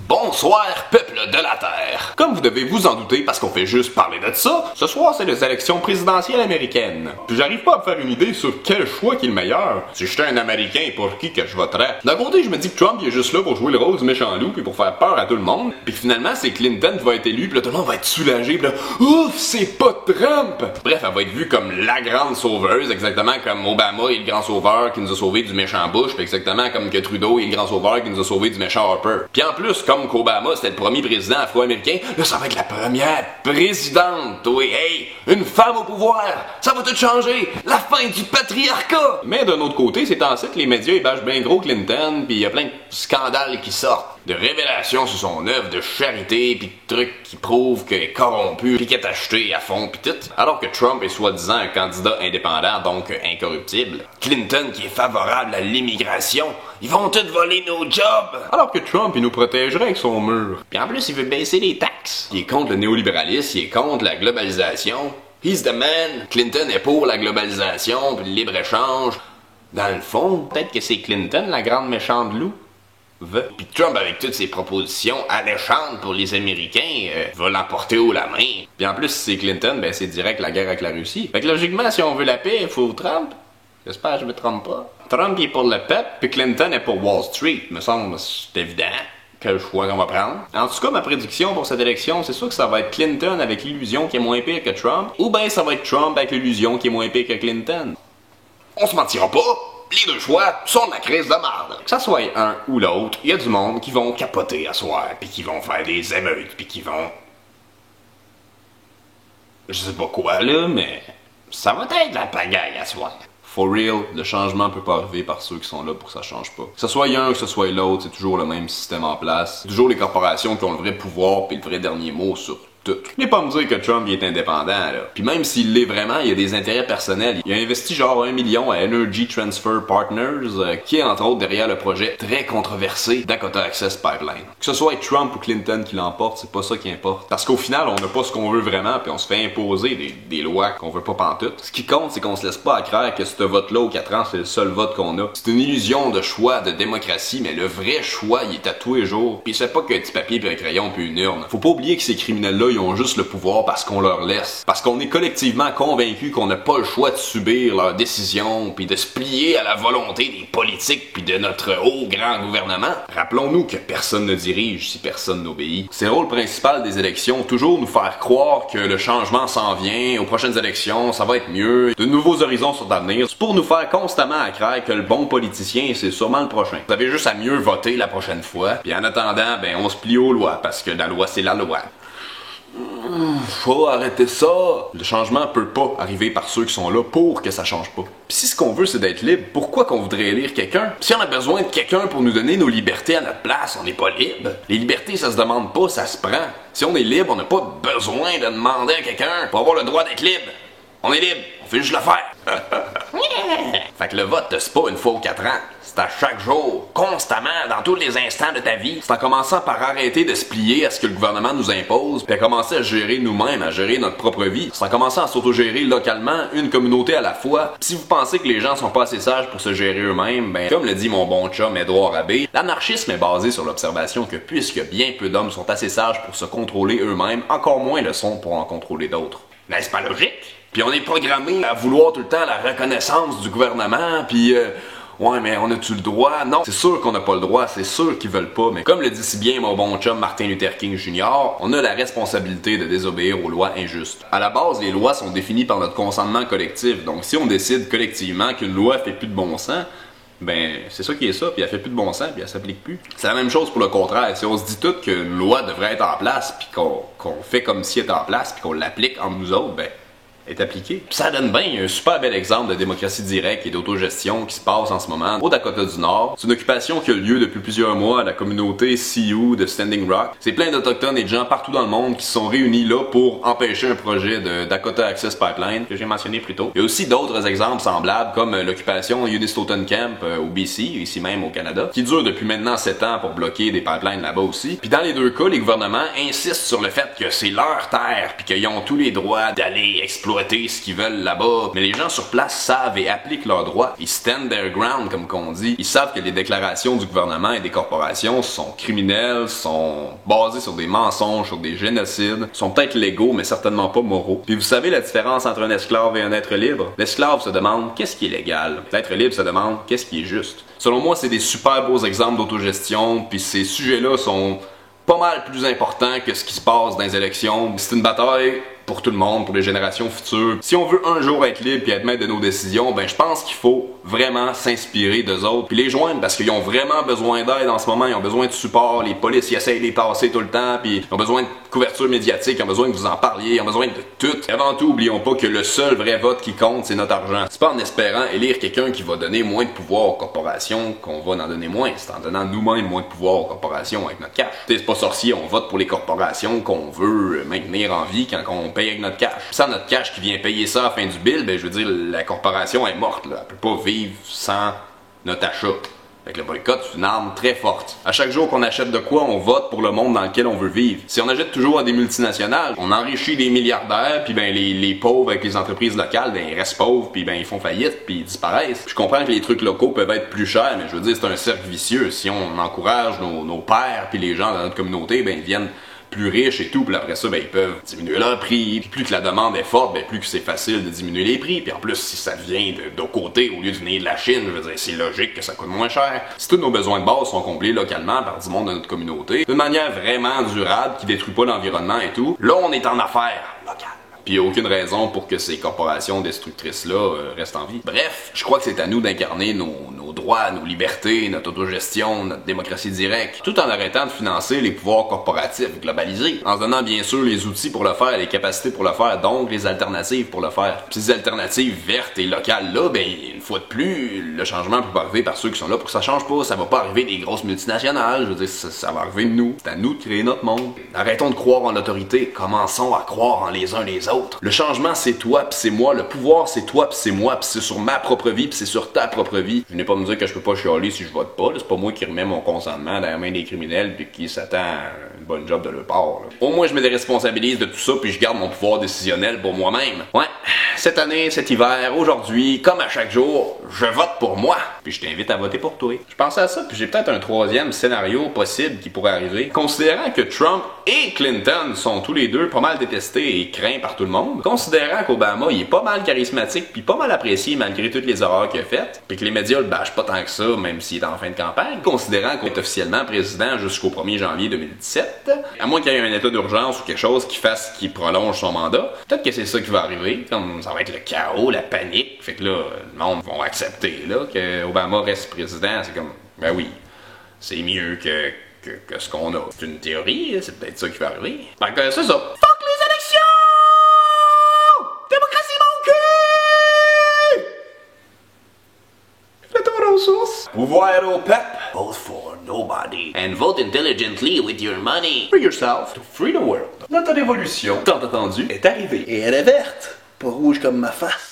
Bonsoir, peuple de la Terre! Comme vous devez vous en douter, parce qu'on fait juste parler de ça, ce soir c'est les élections présidentielles américaines. Puis j'arrive pas à me faire une idée sur quel choix qui est le meilleur. Si j'étais un Américain, pour qui que je voterais? D'un côté, je me dis que Trump il est juste là pour jouer le rôle du méchant loup puis pour faire peur à tout le monde. Puis finalement, c'est Clinton qui va être élu, puis là tout le monde va être soulagé, puis là, ouf, c'est pas Trump! Bref, elle va être vue comme la grande sauveuse, exactement comme Obama est le grand sauveur qui nous a sauvés du méchant Bush, puis exactement comme que Trudeau est le grand sauveur qui nous a sauvés du méchant Harper. Puis en plus, comme qu'Obama c'était le premier président afro-américain, là ça va être la première présidente, oui, hey, une femme au pouvoir, ça va tout changer, la fin du patriarcat! Mais d'un autre côté, c'est en que les médias ils bâchent bien gros Clinton, puis il y a plein de scandales qui sortent, de révélations sur son œuvre de charité, puis de trucs qui prouvent qu'elle est corrompue, puis qu'elle est achetée à fond, puis tout. Alors que Trump est soi-disant un candidat indépendant, donc incorruptible. Clinton qui est favorable à l'immigration, ils vont tous voler nos jobs! Alors que Trump, il nous protégerait avec son mur. Puis en plus, il veut baisser les taxes. Il est contre le néolibéralisme, il est contre la globalisation. He's the man. Clinton est pour la globalisation, puis le libre-échange. Dans le fond, peut-être que c'est Clinton, la grande méchante loup. Puis Trump, avec toutes ses propositions alléchantes pour les Américains, va l'emporter haut la main. Puis en plus, si c'est Clinton, ben c'est direct la guerre avec la Russie. Fait que logiquement, si on veut la paix, il faut Trump. J'espère que je me trompe pas. Trump il est pour le peuple, puis Clinton est pour Wall Street. Me semble, c'est évident. Quel choix qu'on va prendre. En tout cas, ma prédiction pour cette élection, c'est sûr que ça va être Clinton avec l'illusion qui est moins pire que Trump, ou bien ça va être Trump avec l'illusion qui est moins pire que Clinton. On se mentira pas, les deux choix sont de la crise de merde. Que ça soit un ou l'autre, il y a du monde qui vont capoter à soir, puis qui vont faire des émeutes, puis qui vont... Je sais pas quoi là, mais... ça va être la pagaille à soir. For real, le changement peut pas arriver par ceux qui sont là pour que ça change pas. Que ce soit un ou que ce soit l'autre, c'est toujours le même système en place. C'est toujours les corporations qui ont le vrai pouvoir puis le vrai dernier mot sur tout. Mais pas me dire que Trump il est indépendant là. Puis même s'il l'est vraiment, il y a des intérêts personnels. Il a investi genre 1 million à Energy Transfer Partners, qui est entre autres derrière le projet très controversé Dakota Access Pipeline. Que ce soit Trump ou Clinton qui l'emporte, c'est pas ça qui importe. Parce qu'au final, on n'a pas ce qu'on veut vraiment, puis on se fait imposer des lois qu'on veut pas pantoute. Ce qui compte, c'est qu'on se laisse pas à croire que ce vote-là aux 4 ans, c'est le seul vote qu'on a. C'est une illusion de choix, de démocratie, mais le vrai choix, il est à tous les jours. Puis c'est pas qu'un petit papier puis un crayon puis une urne. Faut pas oublier que ces criminels-là, ils ont juste le pouvoir parce qu'on leur laisse. Parce qu'on est collectivement convaincus qu'on n'a pas le choix de subir leurs décisions puis de se plier à la volonté des politiques puis de notre haut grand gouvernement. Rappelons-nous que personne ne dirige si personne n'obéit. C'est le rôle principal des élections, toujours nous faire croire que le changement s'en vient, aux prochaines élections, ça va être mieux, de nouveaux horizons sont à venir. C'est pour nous faire constamment à croire que le bon politicien, c'est sûrement le prochain. Vous avez juste à mieux voter la prochaine fois, puis en attendant, ben on se plie aux lois, parce que la loi c'est la loi. Faut arrêter ça! Le changement peut pas arriver par ceux qui sont là pour que ça change pas. Pis si ce qu'on veut c'est d'être libre, pourquoi qu'on voudrait élire quelqu'un? Si on a besoin de quelqu'un pour nous donner nos libertés à notre place, on n'est pas libre. Les libertés ça se demande pas, ça se prend. Si on est libre, on n'a pas besoin de demander à quelqu'un pour avoir le droit d'être libre. On est libre, on fait juste le faire. Fait que le vote, c'est pas une fois aux 4 ans. C'est à chaque jour, constamment, dans tous les instants de ta vie. C'est en commençant par arrêter de se plier à ce que le gouvernement nous impose, puis à commencer à gérer nous-mêmes, à gérer notre propre vie. C'est en commençant à s'autogérer localement, une communauté à la fois. Pis si vous pensez que les gens sont pas assez sages pour se gérer eux-mêmes, ben, comme le dit mon bon chum Édouard Abbé, l'anarchisme est basé sur l'observation que puisque bien peu d'hommes sont assez sages pour se contrôler eux-mêmes, encore moins le sont pour en contrôler d'autres. N'est-ce pas logique? Puis on est programmé à vouloir tout le temps la reconnaissance du gouvernement, puis ouais, mais on a-tu le droit? Non, c'est sûr qu'on n'a pas le droit, c'est sûr qu'ils veulent pas, mais comme le dit si bien mon bon chum Martin Luther King Jr., on a la responsabilité de désobéir aux lois injustes. À la base, les lois sont définies par notre consentement collectif, donc si on décide collectivement qu'une loi fait plus de bon sens, ben, c'est ça qui est ça, puis elle fait plus de bon sens, puis elle s'applique plus. C'est la même chose pour le contraire. Si on se dit tout qu'une loi devrait être en place, puis qu'on fait comme si elle était en place, puis qu'on l'applique entre nous autres, ben, est appliqué. Puis ça donne bien un super bel exemple de démocratie directe et d'autogestion qui se passe en ce moment au Dakota du Nord. C'est une occupation qui a lieu depuis plusieurs mois à la communauté Sioux de Standing Rock. C'est plein d'Autochtones et de gens partout dans le monde qui se sont réunis là pour empêcher un projet de Dakota Access Pipeline que j'ai mentionné plus tôt. Il y a aussi d'autres exemples semblables comme l'occupation Unistoten Camp au BC, ici même au Canada, qui dure depuis maintenant 7 ans pour bloquer des pipelines là-bas aussi. Puis dans les deux cas, les gouvernements insistent sur le fait que c'est leur terre puis qu'ils ont tous les droits d'aller exploiter souhaiter ce qu'ils veulent là-bas. Mais les gens sur place savent et appliquent leurs droits. Ils stand their ground, comme qu'on dit. Ils savent que les déclarations du gouvernement et des corporations sont criminelles, sont basées sur des mensonges, sur des génocides, sont peut-être légaux, mais certainement pas moraux. Puis vous savez la différence entre un esclave et un être libre? L'esclave se demande qu'est-ce qui est légal. L'être libre se demande qu'est-ce qui est juste. Selon moi, c'est des super beaux exemples d'autogestion, puis ces sujets-là sont pas mal plus importants que ce qui se passe dans les élections. C'est une bataille pour tout le monde, pour les générations futures. Si on veut un jour être libre et être maître de nos décisions, ben je pense qu'il faut vraiment s'inspirer d'eux autres puis les joindre parce qu'ils ont vraiment besoin d'aide en ce moment, ils ont besoin de support, les polices ils essayent de les passer tout le temps puis ils ont besoin de couverture médiatique, ils ont besoin que vous en parliez, ils ont besoin de tout. Et avant tout, oublions pas que le seul vrai vote qui compte, c'est notre argent. C'est pas en espérant élire quelqu'un qui va donner moins de pouvoir aux corporations qu'on va en donner moins, c'est en donnant nous-mêmes moins de pouvoir aux corporations avec notre cash. C'est pas sorcier, on vote pour les corporations qu'on veut maintenir en vie quand on paye avec notre cash. Sans notre cash qui vient payer ça à la fin du bill, ben je veux dire, la corporation est morte, là. Elle peut pas vivre sans notre achat. Fait que le boycott, c'est une arme très forte. À chaque jour qu'on achète de quoi, on vote pour le monde dans lequel on veut vivre. Si on achète toujours à des multinationales, on enrichit des milliardaires, puis ben les pauvres avec les entreprises locales, ben ils restent pauvres, puis ben ils font faillite, puis ils disparaissent. Je comprends que les trucs locaux peuvent être plus chers, mais je veux dire, c'est un cercle vicieux. Si on encourage nos pères puis les gens dans notre communauté, ben ils viennent plus riches et tout, puis après ça, ben ils peuvent diminuer leur prix, puis plus que la demande est forte, ben plus que c'est facile de diminuer les prix, puis en plus, si ça vient d'autre côté, au lieu de venir de la Chine, je veux dire, c'est logique que ça coûte moins cher. Si tous nos besoins de base sont comblés localement par du monde de notre communauté, d'une manière vraiment durable, qui détruit pas l'environnement et tout, là, on est en affaires locales. Puis il n'y a aucune raison pour que ces corporations destructrices-là restent en vie. Bref, je crois que c'est à nous d'incarner nos droits, nos libertés, notre autogestion, notre démocratie directe, tout en arrêtant de financer les pouvoirs corporatifs globalisés, en se donnant bien sûr les outils pour le faire, les capacités pour le faire, donc les alternatives pour le faire. Puis ces alternatives vertes et locales-là, ben une fois de plus, le changement peut pas arriver par ceux qui sont là pour que ça change pas, ça va pas arriver des grosses multinationales, je veux dire, ça va arriver de nous. C'est à nous de créer notre monde. Arrêtons de croire en l'autorité, commençons à croire en les uns les autres. Le changement, c'est toi pis c'est moi. Le pouvoir, c'est toi pis c'est moi pis c'est sur ma propre vie pis c'est sur ta propre vie. Je n'ai pas à me dire que je peux pas chialer si je vote pas. C'est pas moi qui remets mon consentement dans la main des criminels pis qui s'attend à une bonne job de leur part. Là. Au moins, je me déresponsabilise de tout ça puis je garde mon pouvoir décisionnel pour moi-même. Ouais, cette année, cet hiver, aujourd'hui, comme à chaque jour, je vote pour moi. Puis je t'invite à voter pour toi. Je pensais à ça puis j'ai peut-être un troisième scénario possible qui pourrait arriver. Considérant que Trump et Clinton sont tous les deux pas mal détestés et craints par tout le monde, considérant qu'Obama il est pas mal charismatique puis pas mal apprécié malgré toutes les horreurs qu'il a faites, puis que les médias le bâchent pas tant que ça même s'il est en fin de campagne, considérant qu'on est officiellement président jusqu'au 1er janvier 2017, à moins qu'il y ait un état d'urgence ou quelque chose qui prolonge son mandat, peut-être que c'est ça qui va arriver, comme ça va être le chaos, la panique, fait que là, le monde va accepter là que Obama reste président, c'est comme, ben oui, c'est mieux que ce qu'on a. C'est une théorie, c'est peut-être ça qui va arriver. Fait que c'est ça. Fuck les élections! Démocratie mon cul! Retour aux sources. Pouvoir au peuple. Vote for nobody. And vote intelligently with your money. Free yourself to free the world. Notre révolution, tant attendue, est arrivée. Et elle est verte, pas rouge comme ma face.